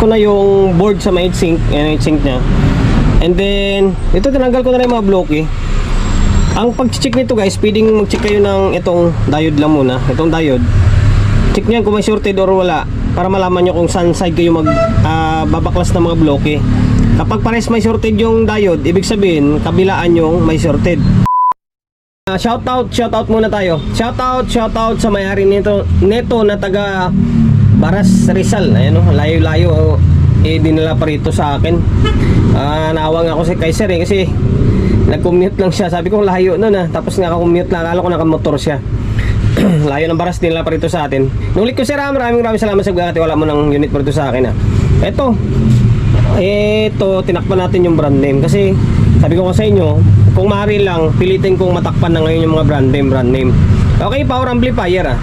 ko na yung board sa may heatsink, heatsink niya. And then ito tinanggal ko na rin yung mga bloke. Ang pag-check nito guys, pwedeng mag-check kayo ng itong diode lang muna. Itong diode, check niyan kung may shorted or wala, para malaman nyo kung saan side kayo babaklas ng mga bloke. Kapag pares may shorted yung diode, ibig sabihin kabilaan yung may shorted. Shoutout muna tayo. Shoutout sa may-ari nito na taga Baras Rizal. Ayan, layo-layo dinala pa rito sa akin. Naawa nga ako si Kaiser kasi nag-commute lang siya. Sabi ko layo nun tapos naka-commute lang. Akala ko naka-motor siya. Layo ng Baras, dinala pa rito sa atin. Nung ulit ko sir, maraming salamat sa pagkakatiwala mo ng unit pa rito sa akin. Ito, tinakpan natin yung brand name kasi sabi ko sa inyo, kung maaari lang pilitin kong matakpan na ngayon yung mga brand name. Okay, power amplifier.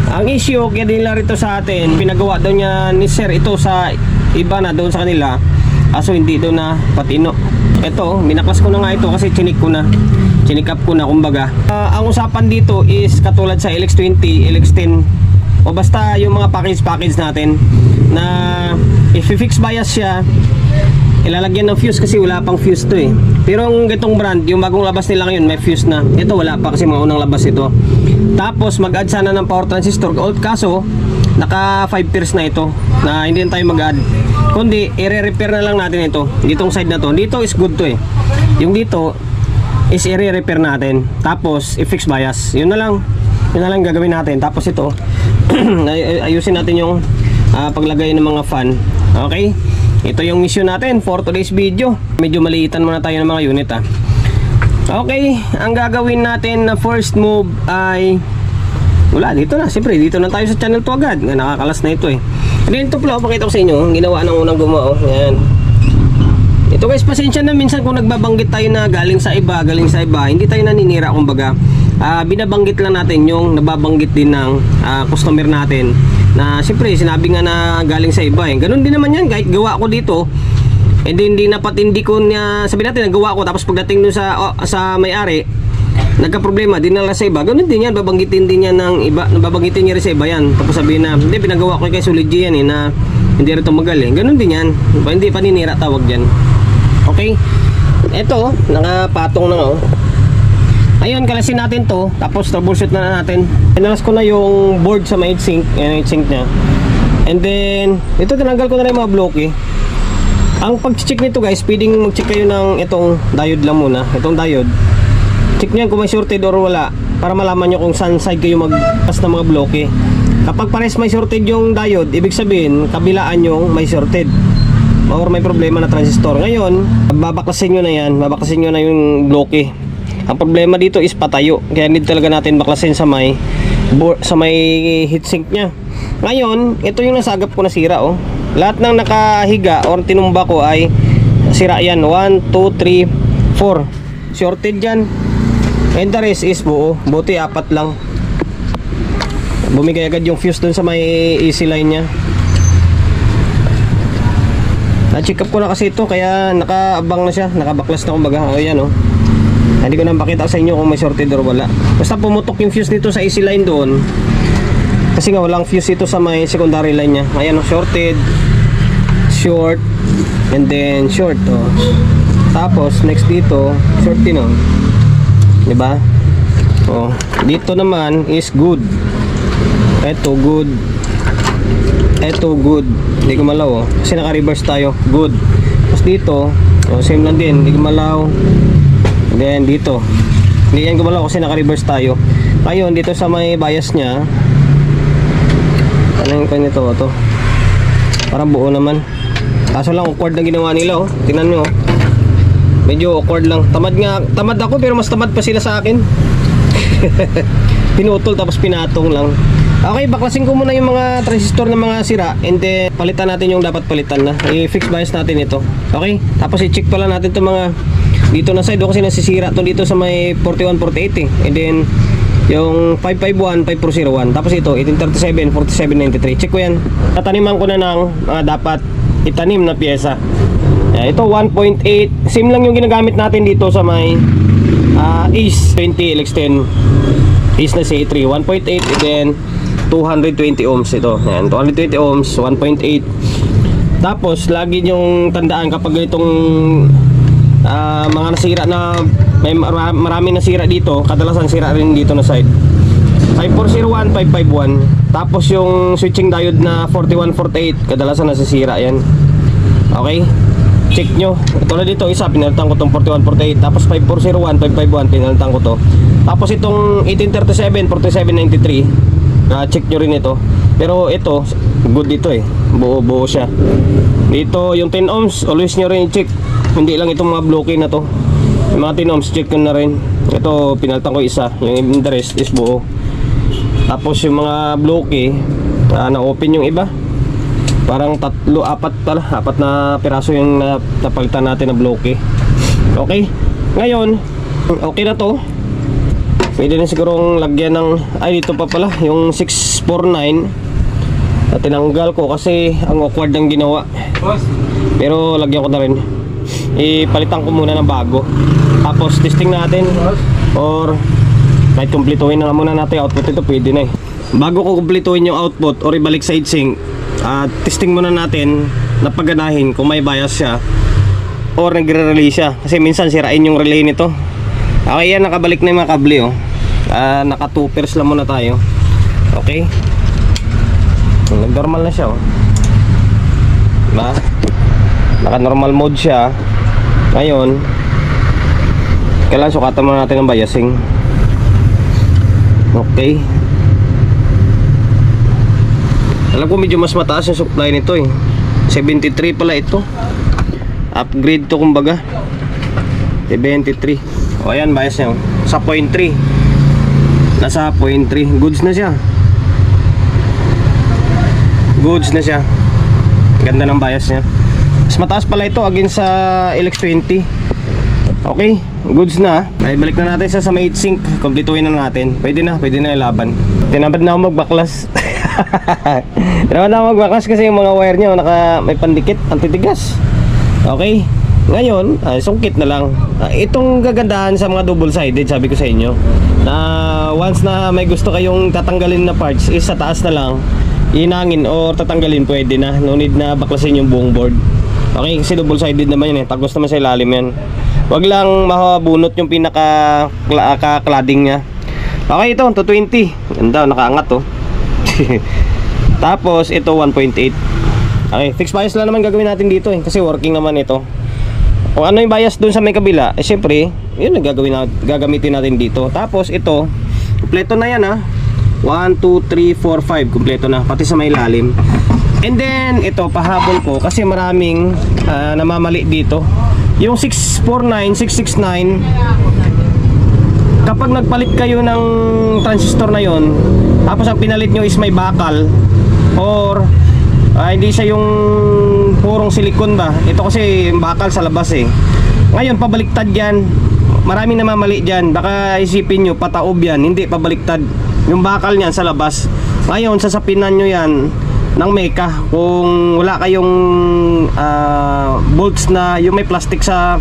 Ang issue kaya din lang rito sa atin, pinagawa daw niya ni sir ito sa iba na doon sa kanila, aso hindi daw na patino. Ito, binaklas ko na nga ito kasi chinik up ko na kumbaga. Ang usapan dito is katulad sa LX20, LX10 o basta yung mga package natin na if fix bias siya, ilalagyan ng fuse kasi wala pang fuse to Pero ang itong brand, yung bagong labas nila ngayon may fuse na. Ito wala pa kasi mga unang labas ito. Tapos mag-add sana ng power transistor. Kaso naka 5 pairs na ito na hindi na tayo mag-add. Kundi i-repair na lang natin ito. Ditong side na to. Dito is good to Yung dito is i-repair natin. Tapos i-fix bias. Yun na lang gagawin natin. Tapos ito ayusin natin yung paglagay ng mga fan. Okay? Ito yung mission natin for today's video. Medyo maliitan muna tayo ng mga unit Okay, ang gagawin natin na first move ay wala, dito na. Siyempre, dito na tayo sa channel 2 agad. Nakakalas na ito Dito pala, pakita ko sa inyo. Ang ginawa ng unang gumawa. Yan. Ito guys, pasensya na minsan kung nagbabanggit tayo na galing sa iba. Hindi tayo naninira kumbaga. Binabanggit lang natin yung nababanggit din ng customer natin. Na siyempre, sinabi nga na galing sa iba Ganun din naman yan, kahit gawa ko dito. And then hindi ko niya sabihin natin nagawa ko tapos pagdating dun sa may-ari nagka-problema dinala sa iba. Ganun din yan, babanggitin din yan ng iba, babanggitin niya rin sa iba yan. Tapos sabihin na hindi, pinagawa ko kay Solid G yan na hindi rin tumagal Ganun din yan, hindi paninira tawag dyan. Okay, eto nakapatong na nga Ayun, kalasin natin to. Tapos troubleshoot na natin. Inalas ko na yung board sa may heatsink niya. And then ito tinanggal ko na rin yung mga bloke. Ang pag-check nito guys, pwedeng mag-check kayo ng itong diode lang muna. Itong diode, check nyo kung may shorted or wala, para malaman nyo kung saan side kayo magpas ng mga bloke. Kapag pares may shorted yung diode, ibig sabihin kabilaan yung may shorted or may problema na transistor. Ngayon, babaklasin nyo na yan, babaklasin nyo na yung bloke. Ang problema dito is patayo, kaya need talaga natin baklasin sa may heatsink nya. Ngayon, ito yung nasagap ko na sira Lahat ng nakahiga or tinumba ko ay sira yan. 1, 2, 3, 4 shorted yan. And the rest is buo. Buti 4 lang. Bumigay agad yung fuse dun sa may AC line nya. Na-check up ko na kasi ito, kaya nakaabang na siya, nakabaklas na kumbaga. Yan hindi ko na makita sa inyo kung may shorted or wala. Basta pumutok yung fuse dito sa AC line doon. Kasi nga walang fuse ito sa may secondary line nya. Ayan shorted, short, and then short Tapos next dito, short din diba? Dito naman is good. Ito good. Ito good. Hindi gumalaw kasi naka-reverse tayo. Good. Tapos dito, same lang din, hindi gumalaw. And then dito, hindi yan gumalaw kasi naka-reverse tayo. Ngayon dito sa may bias nya, ano yung kanito to? Parang buo naman. Kaso lang awkward na ginawa nila Tingnan nyo medyo awkward lang. Tamad ako pero mas tamad pa sila sa akin. Pinutol tapos pinatong lang. Okay, baklasin ko muna yung mga transistor na mga sira. And then palitan natin yung dapat palitan na. I-fix bias natin ito. Okay, tapos i-check pala natin itong mga dito na side kasi nasisira to dito sa may 4148 And then yung 551, 5401. Tapos ito, 1837, 4793. Check ko yan. Tataniman ko na ng dapat itanim na pyesa. Ito 1.8. Same lang yung ginagamit natin dito sa may Ace 20 LX10. Ace na C3. 1.8 and then 220 ohms ito. Ayan, 220 ohms, 1.8. Tapos lagi nyong tandaan kapag itong mga nasira na may marami nasira dito, kadalasan sira rin dito na side. 5401, 551. Tapos yung switching diode na 4148, kadalasan nasisira yan. Okay? Check nyo. Ito na dito isa, pinalitan ko tong 4148. Tapos 5401, 551, pinalitan ko to. Tapos itong 1837, 4793, check nyo rin ito. Pero ito, good dito eh. Buo-buo siya. Dito yung 10 ohms, always nyo rin check. Hindi lang itong mga bloke na to. Yung mga 10 ohms, check ko na rin. Ito, pinalitan ko isa. Yung interest is buo. Tapos yung mga bloke, na-open yung iba. Parang 3, 4 na piraso yung napalitan natin na bloke. Okay? Ngayon, okay na to. Pwede na sigurong lagyan ng, ay dito pa pala, yung 649. Tinanggal ko kasi ang awkward ng ginawa. Pero lagyan ko na rin. Ipalitan ko muna ng bago. Tapos testing natin. Or kahit kumpletuhin na muna natin output, ito pwede na eh. Bago ko kumpletuhin yung output or ibalik sa heatsink, testing muna natin na paganahin kung may bias siya or nagre-relay siya. Kasi minsan sirain yung relay nito. Okay yan, nakabalik na yung mga kable oh. Naka 2 pairs lang muna tayo. Okay. Normal na siya oh. Diba? Naka normal mode siya. Ngayon kailangan sukatan muna natin ang biasing. Okay. Alam ko medyo mas mataas yung supply nito eh. 73 pala ito. Upgrade to kumbaga. 73. O ayan, bias niya oh. Sa 0.3. Nasa 0.3. Goods na siya. Goods na siya. Ganda ng bias niya. Mas mataas pala ito against sa LX20. Okay, goods na. Ay, balik na natin sa may heatsink. Kumpletuhin na natin. Pwede na ilaban. Tinamad na ako magbaklas. Tinamad na ako magbaklas kasi yung mga wire niya may pandikit, antitigas. Okay. Ngayon, sungkit na lang. Itong gagandahan sa mga double sided, sabi ko sa inyo, na once na may gusto kayong tatanggalin na parts, is sa taas na lang inangin or tatanggalin, pwede na. No need na baklasin yung buong board. Okay, kasi double sided naman yun eh. Tagos naman sa ilalim yan. Wag lang mabunot yung pinaka cladding niya. Okay, ito 220. Ganda, nakaangat oh. Tapos ito 1.8. Okay, fixed bias lang naman gagawin natin dito eh, kasi working naman ito. Kung ano yung bias dun sa may kabila, syempre yun ang gagamitin natin dito. Tapos ito, kumpleto na yan ha. 1, 2, 3, 4, 5, kumpleto na, pati sa may ilalim. And then ito, pahabol ko kasi maraming namamali dito. Yung 649, 669, kapag nagpalit kayo ng transistor na yon, tapos ang pinalit nyo is may bakal or hindi siya yung purong silikon ba. Ito kasi bakal sa labas eh. Ngayon pabaliktad yan. Maraming namamali dyan. Baka isipin nyo pataob yan. Hindi, pabaliktad. Yung bakal niyan sa labas. Ngayon sasapinan nyo yan ng meka. Kung wala kayong bolts na yung may plastic sa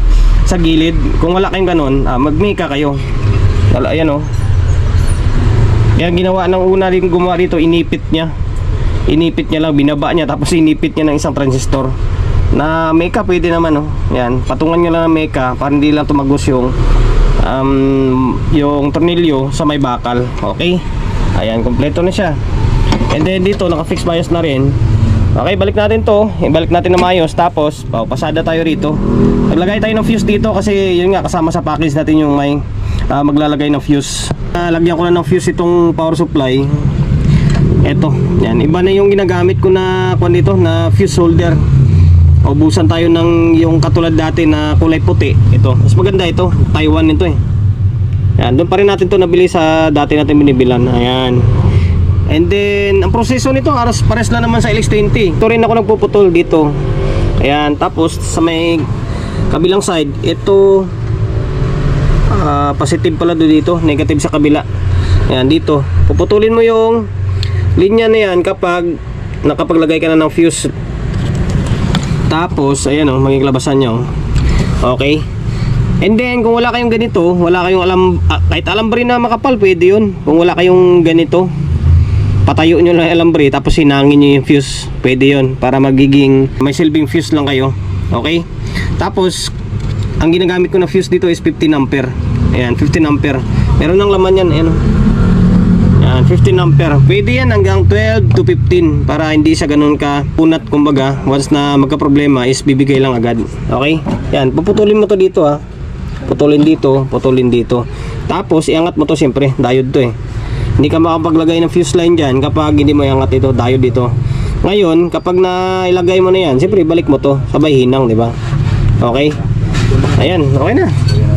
gilid, kung wala kayong ganun, mag-meka kayo. Ayan oh. Yan ginawa ng una rin gumawa dito, inipit niya lang, binaba niya, tapos inipit niya ng isang transistor na meka. Pwede naman oh. Yan, patungan nyo lang ng meka para hindi lang tumagos yung tornilyo sa may bakal. Okay, ayan, kompleto na siya. And then dito naka-fix bias na rin. Okay, balik natin to, ibalik natin na maayos. Tapos pasada tayo rito. Naglagay tayo ng fuse dito kasi yun nga, kasama sa package natin yung may maglalagay ng fuse. Lagyan ko na ng fuse itong power supply. Eto, yan, iba na yung ginagamit ko na dito na fuse holder. Ubusan tayo ng yung katulad dati na kulay puti. Ito, mas maganda ito, Taiwan nito eh. Yan, doon pa rin natin to nabili sa dati natin binibilan. Ayan. And then ang proseso nito pares lang naman sa LX20. Ito rin ako nagpuputol dito. Ayan, tapos sa may kabilang side, ito positive pala dito, negative sa kabila. Ayan, dito puputulin mo yung linya na yan kapag nakapaglagay ka na ng fuse. Tapos ayan oh, maging labasan nyo. Okay. And then kung wala kayong ganito, wala kayong kahit alam ba rin na makapal, pwede yun. Kung wala kayong ganito, patayo nyo lang yung alambre tapos hinangin nyo yung fuse, pwede yun para magiging may silbing fuse lang kayo. Okay, tapos ang ginagamit ko na fuse dito is 15 ampere. Ayan, 15 ampere, meron ng laman yan. Ayan, yan, 15 ampere, pwede yan hanggang 12 to 15 para hindi siya ganun ka punat. Kumbaga once na magka problema is bibigay lang agad. Okay, yan, puputulin mo to dito ha, putulin dito, putulin dito, tapos iangat mo to. Siyempre diode to eh, hindi ka makapaglagay ng fuse line dyan kapag hindi mo iangat ito, diode dito. Ngayon kapag nailagay mo na yan, siyempre balik mo to, sabay hinang, di ba? Okay, ayan, okay na,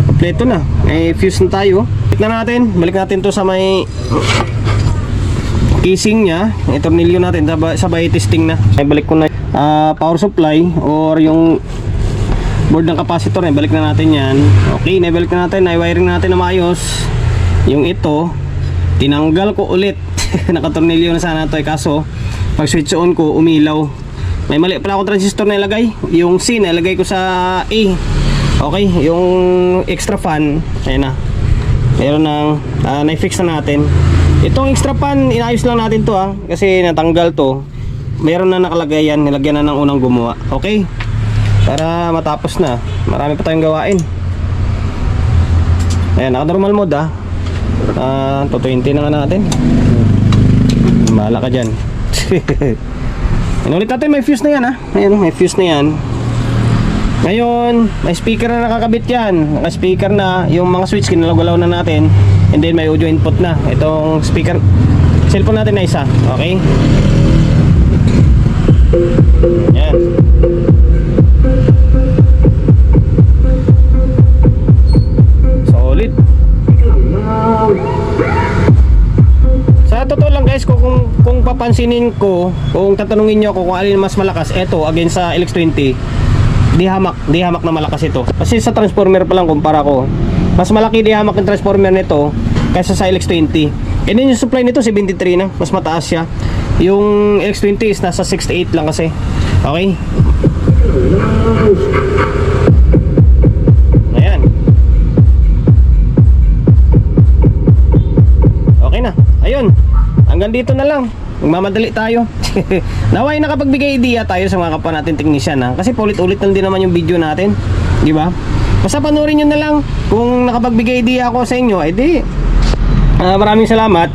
kompleto na, may fuse na tayo. Balik na natin, balik natin to sa may casing nya, tornilyo natin, sabay testing na. Balik ko na power supply or yung board ng capacitor, balik na natin yan. Okay, nabalik na natin, na-wiring natin na maayos. Yung ito, tinanggal ko ulit. Nakatornilyo na sana ito eh, kaso pag switch on ko, umilaw. May mali pala akong transistor na ilagay. Yung C na ilagay ko sa A. Okay, yung extra fan, ayun na. Meron ng na-fix na natin. Itong extra fan, inayos lang natin to kasi natanggal to. Meron na nakalagay yan, nilagyan na ng unang gumawa. Okay, para matapos na. Marami pa tayong gawain. Ayan, naka normal mode to 20 na nga natin. Bahala ka dyan. Inulit natin, may fuse na yan Ayan, may fuse na yan. Ngayon, may speaker na nakakabit yan. Naka-speaker na. Yung mga switch, kinalagalaw na natin. And then may audio input na. Itong speaker, cellphone natin na isa. Okay? Yan. Solid. Sa totoo lang guys, kung papansinin ko, kung tatanungin nyo ako kung alin mas malakas, eto against sa LX20, di hamak na malakas ito. Kasi sa transformer pa lang kumpara ko, mas malaki di hamak ng transformer nito kaysa sa LX20. And then yung supply nito 73 na, mas mataas siya. Yung LX20 is nasa 68 lang kasi. Okay? Ayan. Okay na. Ayun. Hanggang dito na lang. Magmamadali tayo. Naway nakapagbigay idea tayo sa mga kapwa natin technician kasi paulit-ulit lang din naman yung video natin, di ba? Basta panoorin nyo na lang. Kung nakapagbigay idea ako sa inyo, edi maraming salamat.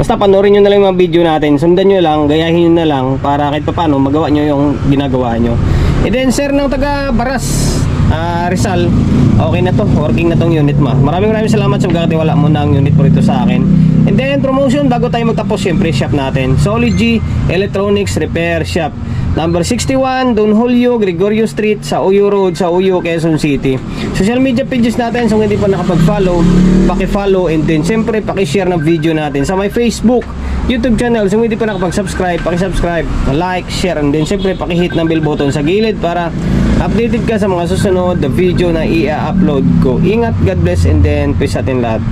Basta panoorin nyo na lang yung mga video natin. Sundan nyo lang, gayahin nyo na lang para kahit paano magawa nyo yung ginagawa nyo. And then sir ng taga Baras, Rizal, okay na to, working na tong unit mo. Maraming salamat sa pagkakatiwala mo ng unit po rito sa akin. And then promotion, bago tayo magtapos, syempre shop natin, Solid G Electronics Repair Shop, number 61 Don Julio Gregorio Street sa Uyo Road, sa Uyo, Quezon City. Social media pages natin, so hindi pa nakapag-follow, paki-follow. And then syempre paki-share ng video natin sa my Facebook, YouTube channel. So hindi pa nakapag-subscribe, paki-subscribe, like, share. And then syempre paki-hit ng bell button sa gilid para updated ka sa mga susunod na video na i-upload ko. Ingat, God bless, and then peace atin lahat.